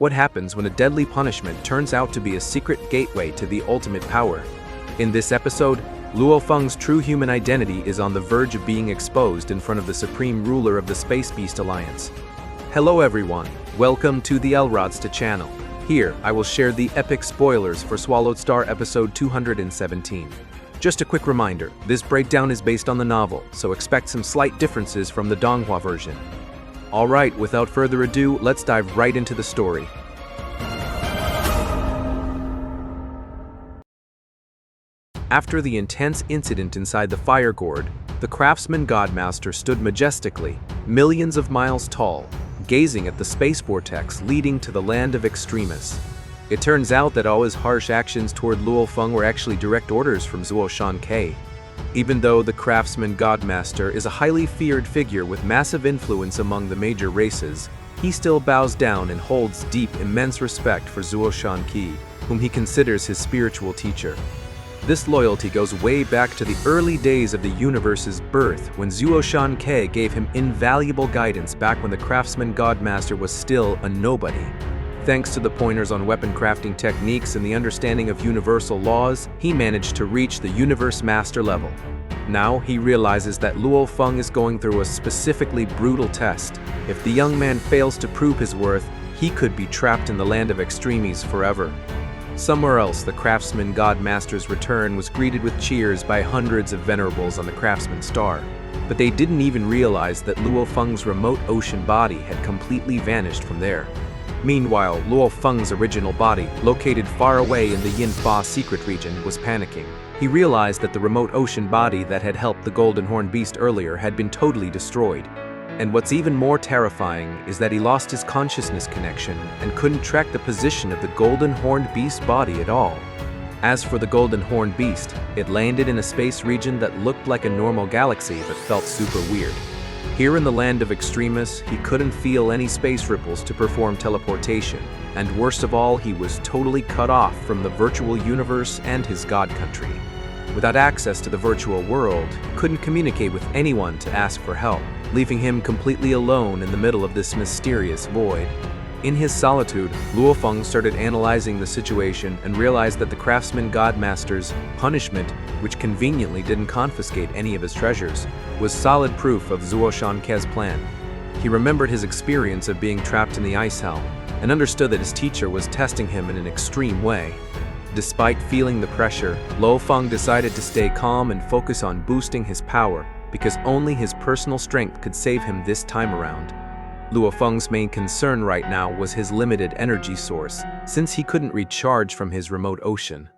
What happens when a deadly punishment turns out to be a secret gateway to the ultimate power? In this episode, Luofeng's true human identity is on the verge of being exposed in front of the supreme ruler of the Space Beast Alliance. Hello everyone, welcome to the overlords channel. Here, I will share the epic spoilers for SwallowedStar episode 217. Just a quick reminder, this breakdown is based on the novel, so expect some slight differences from the Donghua version. Alright, without further ado, let's dive right into the story. After the intense incident inside the fire gourd, the craftsman godmaster stood majestically, millions of miles tall, gazing at the space vortex leading to the land of extremists. It turns out that all his harsh actions toward Luofeng were actually direct orders from Xingkong. Even though the craftsman godmaster is a highly feared figure with massive influence among the major races, he still bows down and holds deep, immense respect for Xingkong, whom he considers his spiritual teacher. This loyalty goes way back to the early days of the universe's birth, when Xingkong gave him invaluable guidance back when the craftsman godmaster was still a nobody. Thanks to the pointers on weapon crafting techniques and the understanding of universal laws, he managed to reach the universe master level. Now he realizes that Luofeng is going through a specifically brutal test. If the young man fails to prove his worth, he could be trapped in the land of extremis forever. Somewhere else, the craftsman godmaster's return was greeted with cheers by hundreds of venerables on the craftsman star. But they didn't even realize that Luofeng's remote ocean body had completely vanished from there. Meanwhile, Luofeng's original body, located far away in the Yinfa secret region, was panicking. He realized that the remote ocean body that had helped the Golden Horned Beast earlier had been totally destroyed. And what's even more terrifying is that he lost his consciousness connection and couldn't track the position of the Golden Horned Beast's body at all. As for the Golden Horned Beast, it landed in a space region that looked like a normal galaxy but felt super weird. Here in the land of extremists, he couldn't feel any space ripples to perform teleportation, and worst of all, he was totally cut off from the virtual universe and his god country. Without access to the virtual world, he couldn't communicate with anyone to ask for help, leaving him completely alone in the middle of this mysterious void. In his solitude, Luofeng started analyzing the situation and realized that the craftsman godmaster's punishment, which conveniently didn't confiscate any of his treasures, was solid proof of Xingkong's plan. He remembered his experience of being trapped in the ice helm and understood that his teacher was testing him in an extreme way. Despite feeling the pressure, Luofeng decided to stay calm and focus on boosting his power, because only his personal strength could save him this time around. Luofeng's main concern right now was his limited energy source, since he couldn't recharge from his remote ocean.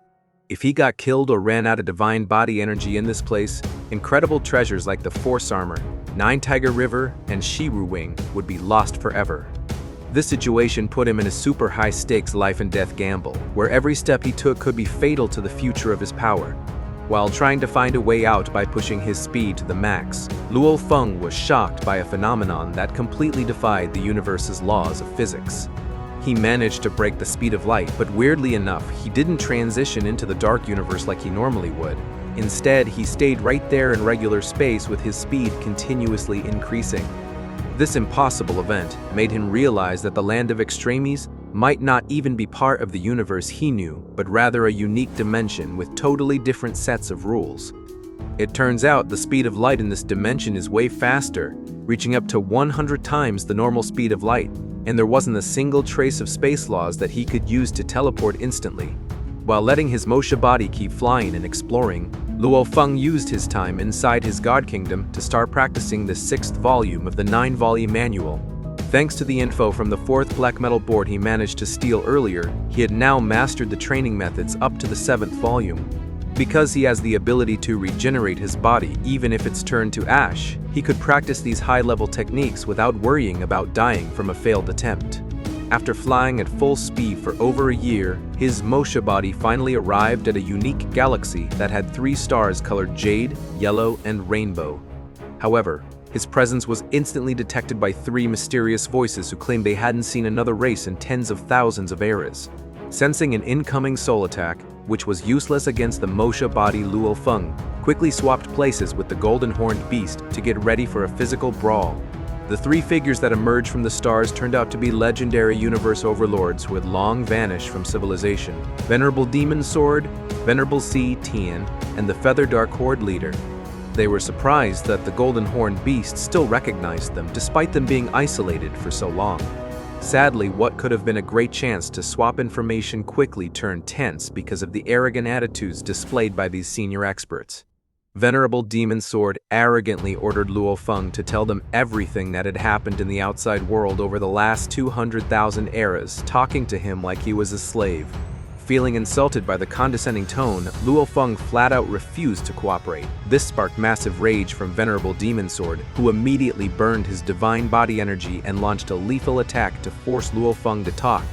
If he got killed or ran out of divine body energy in this place, incredible treasures like the Force Armor, Nine Tiger River, and Shiru Wing would be lost forever. This situation put him in a super high-stakes life-and-death gamble, where every step he took could be fatal to the future of his power. While trying to find a way out by pushing his speed to the max, Luofeng was shocked by a phenomenon that completely defied the universe's laws of physics. He managed to break the speed of light, but weirdly enough, he didn't transition into the dark universe like he normally would. Instead, he stayed right there in regular space with his speed continuously increasing. This impossible event made him realize that the land of extremis might not even be part of the universe he knew, but rather a unique dimension with totally different sets of rules. It turns out the speed of light in this dimension is way faster, reaching up to 100 times the normal speed of light, and there wasn't a single trace of space laws that he could use to teleport instantly. While letting his Mosha body keep flying and exploring, Luofeng used his time inside his god kingdom to start practicing the 6th volume of the 9-volume manual. Thanks to the info from the 4th black metal board he managed to steal earlier, he had now mastered the training methods up to the 7th volume. Because he has the ability to regenerate his body even if it's turned to ash, he could practice these high-level techniques without worrying about dying from a failed attempt. After flying at full speed for over a year, his Mosha body finally arrived at a unique galaxy that had 3 stars colored jade, yellow, and rainbow. However, his presence was instantly detected by 3 mysterious voices who claimed they hadn't seen another race in tens of thousands of eras. Sensing an incoming soul attack, which was useless against the Mosha body, Luofeng quickly swapped places with the Golden Horned Beast to get ready for a physical brawl. The three figures that emerged from the stars turned out to be legendary universe overlords who had long vanished from civilization: Venerable Demon Sword, Venerable Sea Tian, and the Feather Dark Horde leader. They were surprised that the Golden Horned Beast still recognized them despite them being isolated for so long. Sadly, what could have been a great chance to swap information quickly turned tense because of the arrogant attitudes displayed by these senior experts. Venerable Demon Sword arrogantly ordered Luofeng to tell them everything that had happened in the outside world over the last 200,000 eras, talking to him like he was a slave. Feeling insulted by the condescending tone, Luofeng flat out refused to cooperate. This sparked massive rage from Venerable Demon Sword, who immediately burned his divine body energy and launched a lethal attack to force Luofeng to talk.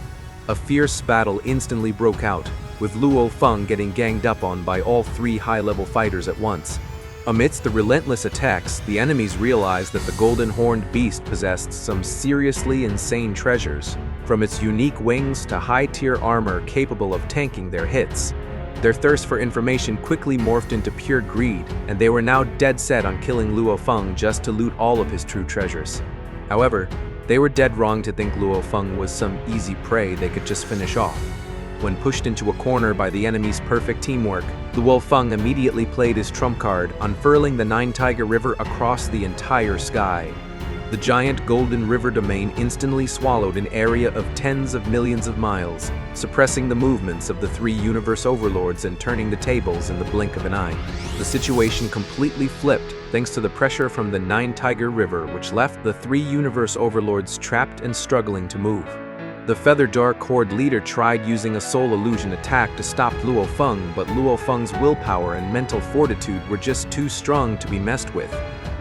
A fierce battle instantly broke out, with Luofeng getting ganged up on by all three high-level fighters at once. Amidst the relentless attacks, the enemies realized that the Golden Horned Beast possessed some seriously insane treasures, from its unique wings to high-tier armor capable of tanking their hits. Their thirst for information quickly morphed into pure greed, and they were now dead set on killing Luofeng just to loot all of his true treasures. However, they were dead wrong to think Luofeng was some easy prey they could just finish off. When pushed into a corner by the enemy's perfect teamwork, Luofeng immediately played his trump card, unfurling the Nine Tiger River across the entire sky. The giant Golden River domain instantly swallowed an area of tens of millions of miles, suppressing the movements of the three universe overlords and turning the tables in the blink of an eye. The situation completely flipped thanks to the pressure from the Nine Tiger River, which left the three universe overlords trapped and struggling to move. The Feather Dark Horde leader tried using a soul illusion attack to stop Luofeng, but Luofeng's willpower and mental fortitude were just too strong to be messed with.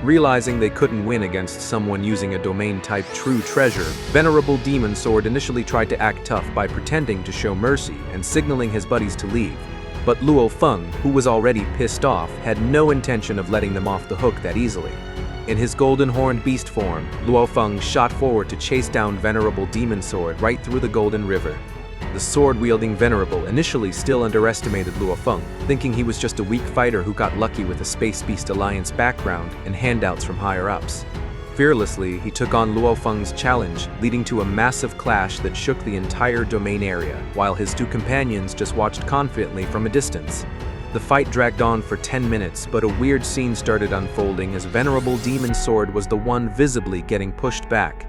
Realizing they couldn't win against someone using a domain-type true treasure, Venerable Demon Sword initially tried to act tough by pretending to show mercy and signaling his buddies to leave. But Luofeng, who was already pissed off, had no intention of letting them off the hook that easily. In his Golden Horned Beast form, Luofeng shot forward to chase down Venerable Demon Sword right through the Golden River. The sword-wielding Venerable initially still underestimated Luofeng, thinking he was just a weak fighter who got lucky with a Space Beast Alliance background and handouts from higher-ups. Fearlessly, he took on Luofeng's challenge, leading to a massive clash that shook the entire domain area, while his two companions just watched confidently from a distance. The fight dragged on for 10 minutes, but a weird scene started unfolding as Venerable Demon Sword was the one visibly getting pushed back.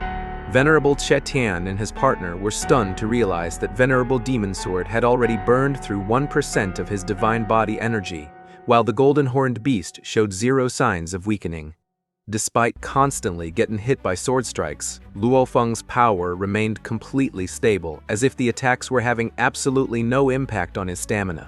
Venerable Tian and his partner were stunned to realize that Venerable Demon Sword had already burned through 1% of his divine body energy, while the Golden Horned Beast showed zero signs of weakening. Despite constantly getting hit by sword strikes, Luofeng's power remained completely stable, as if the attacks were having absolutely no impact on his stamina.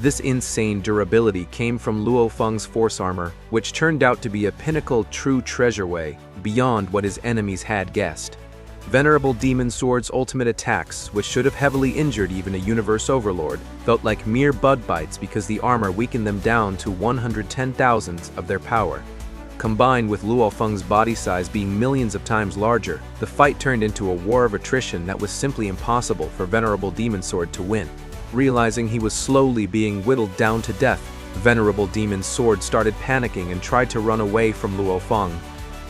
This insane durability came from Luofeng's force armor, which turned out to be a pinnacle true treasure way, beyond what his enemies had guessed. Venerable Demon Sword's ultimate attacks, which should have heavily injured even a universe overlord, felt like mere bud bites because the armor weakened them down to 110,000ths of their power. Combined with Luofeng's body size being millions of times larger, the fight turned into a war of attrition that was simply impossible for Venerable Demon Sword to win. Realizing he was slowly being whittled down to death, Venerable Demon Sword started panicking and tried to run away from Luofeng.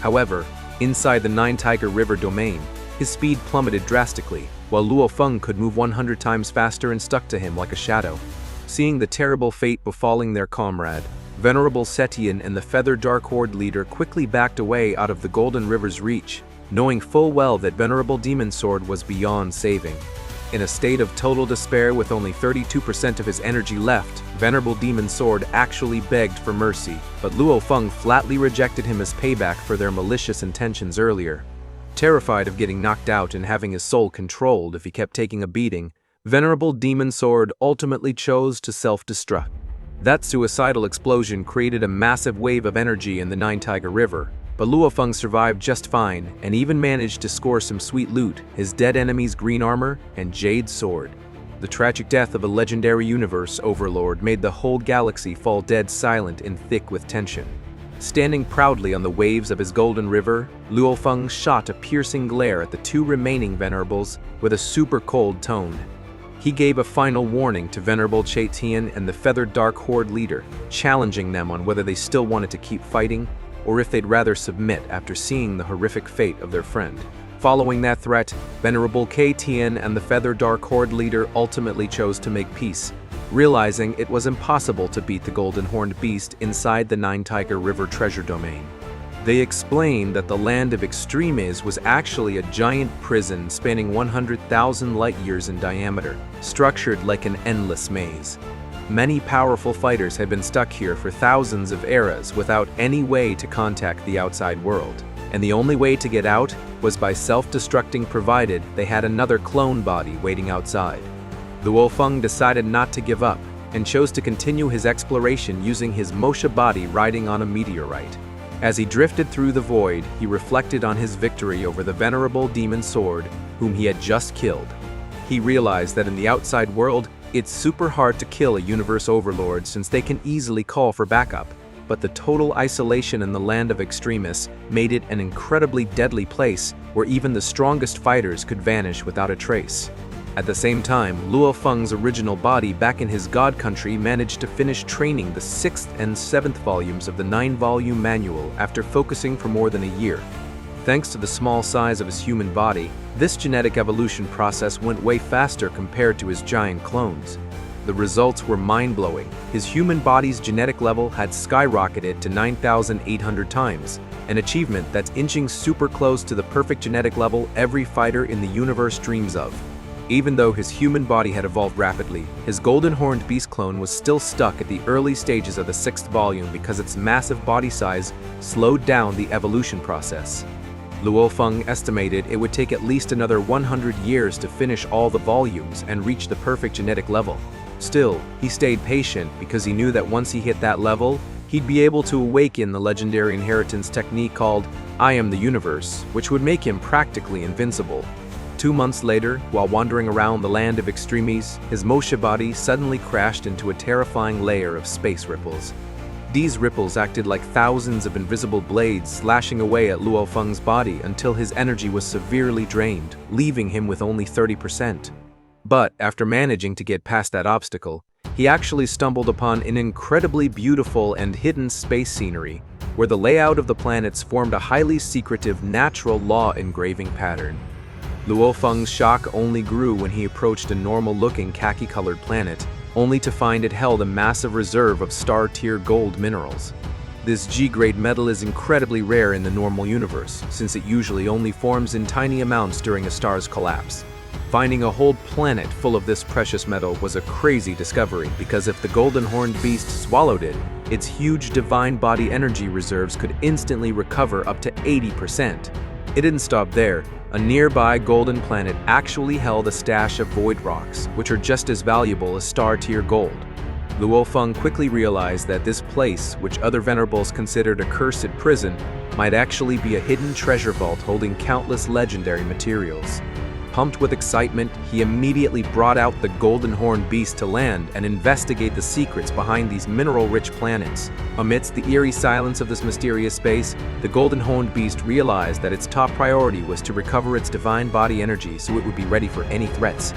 However, inside the Nine Tiger River domain, his speed plummeted drastically, while Luofeng could move 100 times faster and stuck to him like a shadow. Seeing the terrible fate befalling their comrade, Venerable Tian and the Feather Dark Horde leader quickly backed away out of the Golden River's reach, knowing full well that Venerable Demon Sword was beyond saving. In a state of total despair with only 32% of his energy left, Venerable Demon Sword actually begged for mercy, but Luofeng flatly rejected him as payback for their malicious intentions earlier. Terrified of getting knocked out and having his soul controlled if he kept taking a beating, Venerable Demon Sword ultimately chose to self-destruct. That suicidal explosion created a massive wave of energy in the Nine Tiger River, but Luofeng survived just fine and even managed to score some sweet loot, his dead enemy's green armor and jade sword. The tragic death of a legendary universe overlord made the whole galaxy fall dead silent and thick with tension. Standing proudly on the waves of his Golden River, Luofeng shot a piercing glare at the two remaining Venerables with a super cold tone. He gave a final warning to Venerable Tian and the Feathered Dark Horde leader, challenging them on whether they still wanted to keep fighting. or if they'd rather submit after seeing the horrific fate of their friend. Following that threat, Venerable KTN and the Feather Dark Horde leader ultimately chose to make peace, realizing it was impossible to beat the Golden Horned Beast inside the Nine Tiger River treasure domain. They explained that the land of extremist was actually a giant prison spanning 100,000 light-years in diameter, structured like an endless maze. Many powerful fighters had been stuck here for thousands of eras without any way to contact the outside world, and the only way to get out was by self-destructing, provided they had another clone body waiting outside. Luofeng decided not to give up and chose to continue his exploration using his Mosha body riding on a meteorite. As he drifted through the void, he reflected on his victory over the venerable demon sword, whom he had just killed. He realized that in the outside world, it's super hard to kill a universe overlord since they can easily call for backup, but the total isolation in the land of extremists made it an incredibly deadly place where even the strongest fighters could vanish without a trace. At the same time, Luofeng's original body back in his god country managed to finish training the 6th and 7th volumes of the 9-volume manual after focusing for more than a year. Thanks to the small size of his human body, this genetic evolution process went way faster compared to his giant clones. The results were mind-blowing. His human body's genetic level had skyrocketed to 9,800 times, an achievement that's inching super close to the perfect genetic level every fighter in the universe dreams of. Even though his human body had evolved rapidly, his Golden Horned Beast clone was still stuck at the early stages of the 6th volume because its massive body size slowed down the evolution process. Luofeng estimated it would take at least another 100 years to finish all the volumes and reach the perfect genetic level. Still, he stayed patient because he knew that once he hit that level, he'd be able to awaken the legendary inheritance technique called I Am the Universe, which would make him practically invincible. 2 months later, while wandering around the land of extremis, his Mosha body suddenly crashed into a terrifying layer of space ripples. These ripples acted like thousands of invisible blades slashing away at Luofeng's body until his energy was severely drained, leaving him with only 30%. But after managing to get past that obstacle, he actually stumbled upon an incredibly beautiful and hidden space scenery, where the layout of the planets formed a highly secretive natural law engraving pattern. Luofeng's shock only grew when he approached a normal-looking khaki-colored planet, only to find it held a massive reserve of star-tier gold minerals. This G-grade metal is incredibly rare in the normal universe, since it usually only forms in tiny amounts during a star's collapse. Finding a whole planet full of this precious metal was a crazy discovery, because if the Golden Horned Beast swallowed it, its huge divine body energy reserves could instantly recover up to 80%. It didn't stop there. A nearby golden planet actually held a stash of void rocks, which are just as valuable as star-tier gold. Luofeng quickly realized that this place, which other venerables considered a cursed prison, might actually be a hidden treasure vault holding countless legendary materials. Pumped with excitement, he immediately brought out the Golden Horned Beast to land and investigate the secrets behind these mineral-rich planets. Amidst the eerie silence of this mysterious space, the Golden Horned Beast realized that its top priority was to recover its divine body energy so it would be ready for any threats.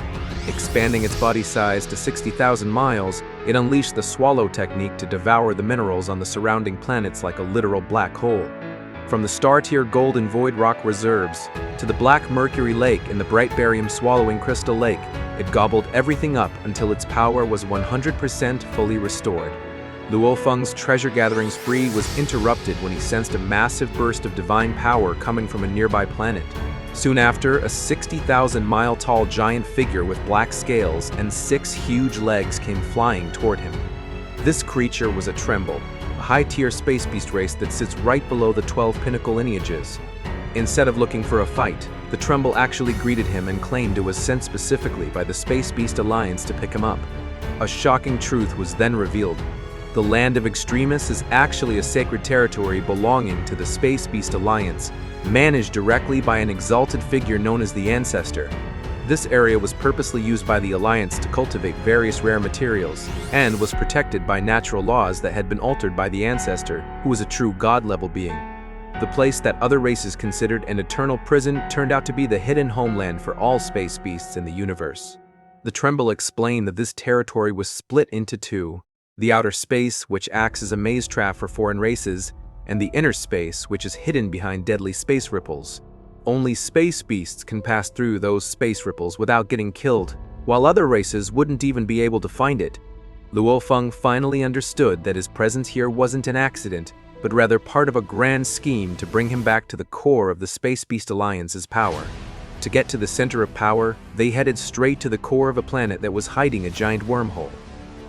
Expanding its body size to 60,000 miles, it unleashed the swallow technique to devour the minerals on the surrounding planets like a literal black hole. From the star-tier gold and void rock reserves to the black mercury lake and the bright barium swallowing crystal lake, it gobbled everything up until its power was 100% fully restored. Luofeng's treasure-gathering spree was interrupted when he sensed a massive burst of divine power coming from a nearby planet. Soon after, a 60,000-mile-tall giant figure with black scales and 6 huge legs came flying toward him. This creature was a Tremble, a high-tier space beast race that sits right below the 12 pinnacle lineages. Instead of looking for a fight, the Tremble actually greeted him and claimed it was sent specifically by the Space Beast Alliance to pick him up. A shocking truth was then revealed. The land of extremists is actually a sacred territory belonging to the Space Beast Alliance, managed directly by an exalted figure known as the Ancestor. This area was purposely used by the Alliance to cultivate various rare materials, and was protected by natural laws that had been altered by the Ancestor, who was a true god-level being. The place that other races considered an eternal prison turned out to be the hidden homeland for all space beasts in the universe. The Tremble explained that this territory was split into two: the outer space, which acts as a maze trap for foreign races, and the inner space, which is hidden behind deadly space ripples. Only space beasts can pass through those space ripples without getting killed, while other races wouldn't even be able to find it. Luofeng finally understood that his presence here wasn't an accident, but rather part of a grand scheme to bring him back to the core of the Space Beast Alliance's power. To get to the center of power, they headed straight to the core of a planet that was hiding a giant wormhole.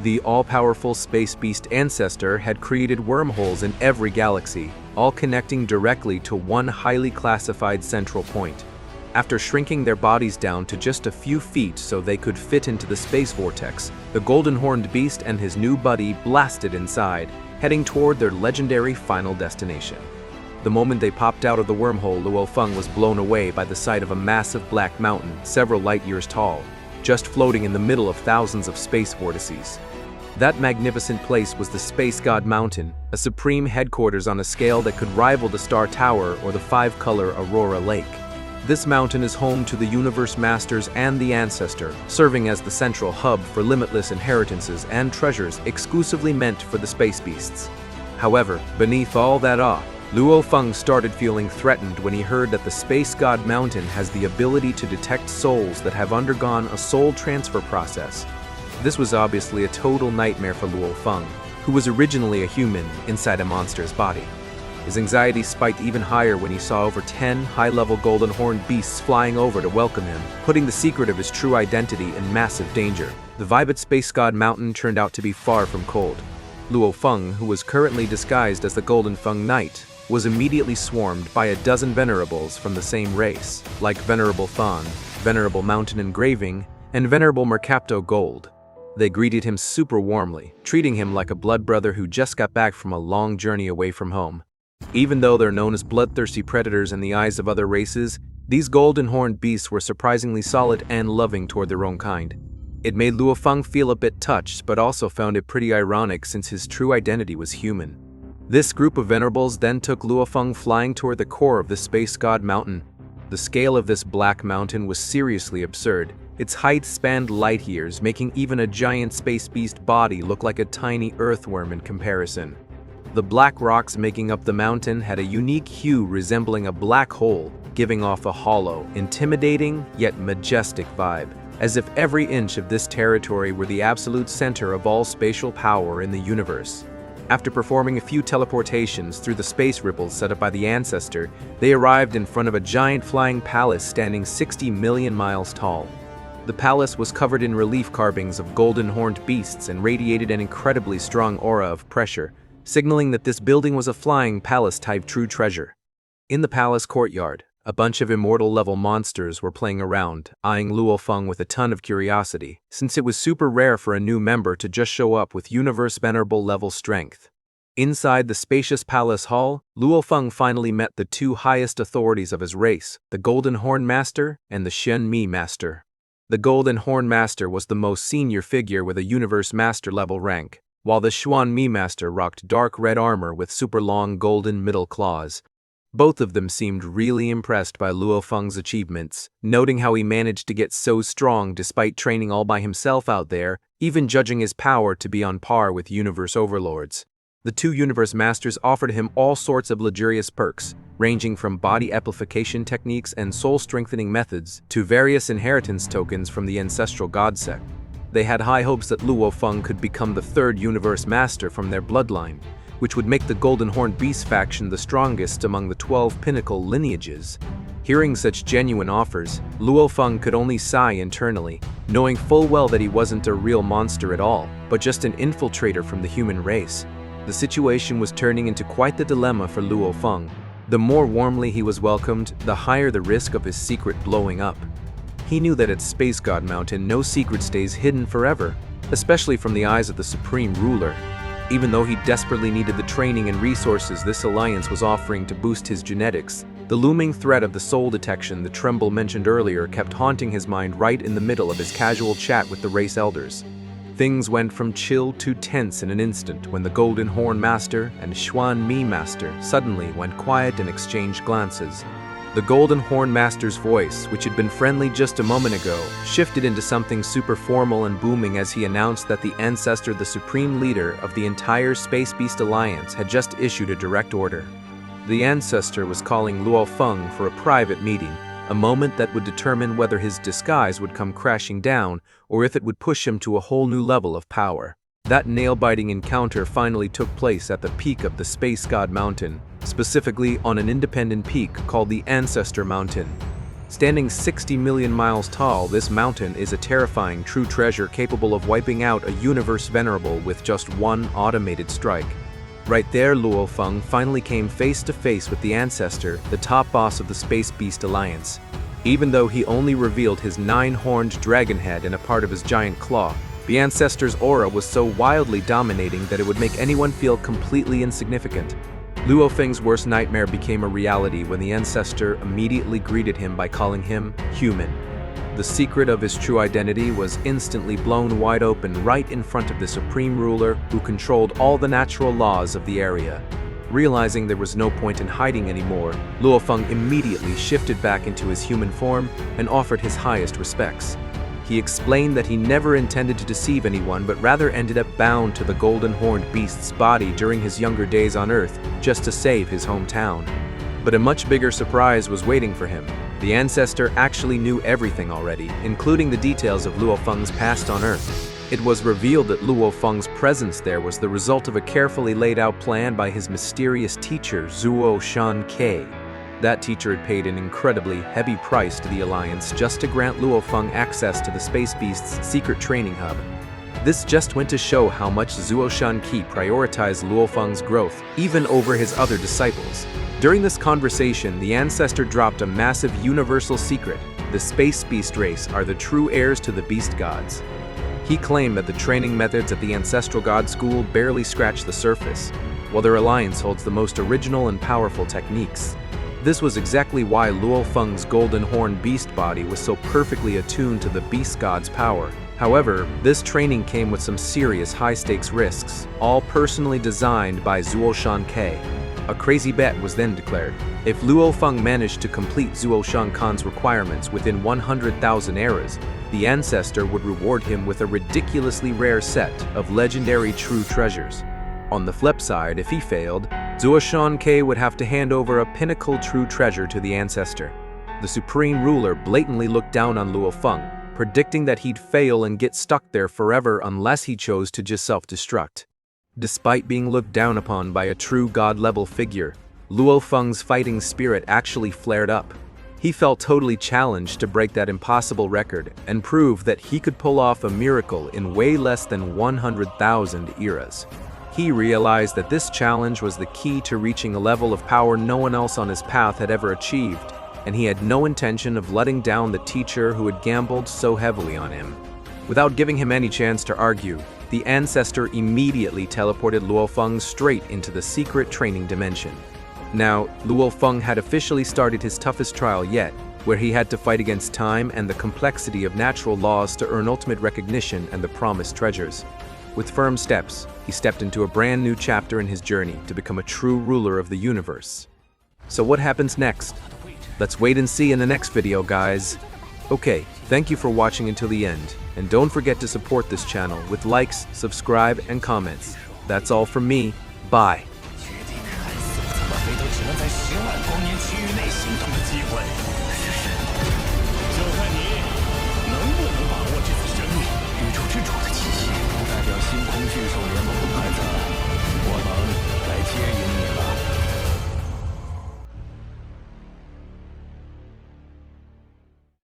The all-powerful Space Beast ancestor had created wormholes in every galaxy, all connecting directly to one highly classified central point. After shrinking their bodies down to just a few feet so they could fit into the space vortex, the golden-horned beast and his new buddy blasted inside, heading toward their legendary final destination. The moment they popped out of the wormhole, Luofeng was blown away by the sight of a massive black mountain several light-years tall, just floating in the middle of thousands of space vortices. That magnificent place was the Space God Mountain, a supreme headquarters on a scale that could rival the Star Tower or the five-color Aurora Lake. This mountain is home to the Universe Masters and the Ancestor, serving as the central hub for limitless inheritances and treasures exclusively meant for the space beasts. However, beneath all that awe, Luofeng started feeling threatened when he heard that the Space God Mountain has the ability to detect souls that have undergone a soul transfer process. This was obviously a total nightmare for Luofeng, who was originally a human inside a monster's body. His anxiety spiked even higher when he saw over 10 high-level golden horned beasts flying over to welcome him, putting the secret of his true identity in massive danger. The vibe at Space God Mountain turned out to be far from cold. Luofeng, who was currently disguised as the Golden Feng Knight, was immediately swarmed by a dozen venerables from the same race, like Venerable Thon, Venerable Mountain Engraving, and Venerable Mercapto Gold. They greeted him super warmly, treating him like a blood brother who just got back from a long journey away from home. Even though they're known as bloodthirsty predators in the eyes of other races, these golden-horned beasts were surprisingly solid and loving toward their own kind. It made Luofeng feel a bit touched, but also found it pretty ironic since his true identity was human. This group of venerables then took Luofeng flying toward the core of the Space God Mountain. The scale of this black mountain was seriously absurd. Its height spanned light years, making even a giant space beast body look like a tiny earthworm in comparison. The black rocks making up the mountain had a unique hue resembling a black hole, giving off a hollow, intimidating yet majestic vibe, as if every inch of this territory were the absolute center of all spatial power in the universe. After performing a few teleportations through the space ripples set up by the Ancestor, they arrived in front of a giant flying palace standing 60 million miles tall. The palace was covered in relief carvings of golden-horned beasts and radiated an incredibly strong aura of pressure, signaling that this building was a flying palace-type true treasure. In the palace courtyard, a bunch of Immortal-level monsters were playing around, eyeing Luofeng with a ton of curiosity, since it was super rare for a new member to just show up with Universe-venerable level strength. Inside the spacious palace hall, Luofeng finally met the two highest authorities of his race, the Golden Horn Master and the Shen Mi Master. The Golden Horn Master was the most senior figure with a Universe Master level rank, while the Xuan Mi Master rocked dark red armor with super long golden middle claws. Both of them seemed really impressed by Luofeng's achievements, noting how he managed to get so strong despite training all by himself out there, even judging his power to be on par with Universe Overlords. The two Universe Masters offered him all sorts of luxurious perks, ranging from body amplification techniques and soul-strengthening methods to various inheritance tokens from the ancestral god sect. They had high hopes that Luofeng could become the third Universe Master from their bloodline, which would make the Golden Horned Beast faction the strongest among the 12 pinnacle lineages. Hearing such genuine offers, Luofeng could only sigh internally, knowing full well that he wasn't a real monster at all, but just an infiltrator from the human race. The situation was turning into quite the dilemma for Luofeng. The more warmly he was welcomed, the higher the risk of his secret blowing up. He knew that at Space God Mountain no secret stays hidden forever, especially from the eyes of the Supreme Ruler. Even though he desperately needed the training and resources this alliance was offering to boost his genetics, the looming threat of the soul detection the Tremble mentioned earlier kept haunting his mind right in the middle of his casual chat with the race elders. Things went from chill to tense in an instant when the Golden Horn Master and Xuan Mi Master suddenly went quiet and exchanged glances. The Golden Horn Master's voice, which had been friendly just a moment ago, shifted into something super formal and booming as he announced that the ancestor, the supreme leader of the entire Space Beast Alliance, had just issued a direct order. The ancestor was calling Luofeng for a private meeting, a moment that would determine whether his disguise would come crashing down or if it would push him to a whole new level of power. That nail-biting encounter finally took place at the peak of the Space God Mountain, specifically on an independent peak called the Ancestor Mountain. Standing 60 million miles tall, this mountain is a terrifying true treasure capable of wiping out a universe venerable with just one automated strike. Right there, Luofeng finally came face to face with the ancestor, the top boss of the Space Beast Alliance. Even though he only revealed his 9-horned dragon head and a part of his giant claw, the ancestor's aura was so wildly dominating that it would make anyone feel completely insignificant. Luofeng's worst nightmare became a reality when the ancestor immediately greeted him by calling him human. The secret of his true identity was instantly blown wide open right in front of the supreme ruler who controlled all the natural laws of the area. Realizing there was no point in hiding anymore, Luofeng immediately shifted back into his human form and offered his highest respects. He explained that he never intended to deceive anyone but rather ended up bound to the golden horned beast's body during his younger days on Earth just to save his hometown. But a much bigger surprise was waiting for him. The ancestor actually knew everything already, including the details of Luofeng's past on Earth. It was revealed that Luofeng's presence there was the result of a carefully laid out plan by his mysterious teacher, Zuo Shan-Ke. That teacher had paid an incredibly heavy price to the Alliance just to grant Luofeng access to the Space Beast's secret training hub. This just went to show how much Zuo Shan-Ke prioritized Luofeng's growth, even over his other disciples. During this conversation, the ancestor dropped a massive universal secret. The Space Beast race are the true heirs to the Beast Gods. He claimed that the training methods at the Ancestral God School barely scratch the surface, while their alliance holds the most original and powerful techniques. This was exactly why Luofeng's golden horn beast body was so perfectly attuned to the Beast God's power. However, this training came with some serious high-stakes risks, all personally designed by Zuo Shan-Ke. A crazy bet was then declared. If Luofeng managed to complete Zuo Shan-Kan's requirements within 100,000 eras, the ancestor would reward him with a ridiculously rare set of legendary true treasures. On the flip side, if he failed, Zuo Shan-Ke would have to hand over a pinnacle true treasure to the ancestor. The supreme ruler blatantly looked down on Luofeng, predicting that he'd fail and get stuck there forever unless he chose to just self-destruct. Despite being looked down upon by a true god-level figure, Luofeng's fighting spirit actually flared up. He felt totally challenged to break that impossible record and prove that he could pull off a miracle in way less than 100,000 eras. He realized that this challenge was the key to reaching a level of power no one else on his path had ever achieved, and he had no intention of letting down the teacher who had gambled so heavily on him. Without giving him any chance to argue, the ancestor immediately teleported Luofeng straight into the secret training dimension. Now, Luofeng had officially started his toughest trial yet, where he had to fight against time and the complexity of natural laws to earn ultimate recognition and the promised treasures. With firm steps, he stepped into a brand new chapter in his journey to become a true ruler of the universe. So what happens next? Let's wait and see in the next video, guys. Okay, thank you for watching until the end, and don't forget to support this channel with likes, subscribe, and comments. That's all from me. Bye. 决定看似怎么飞都只能在10万光年区域内行动的机会。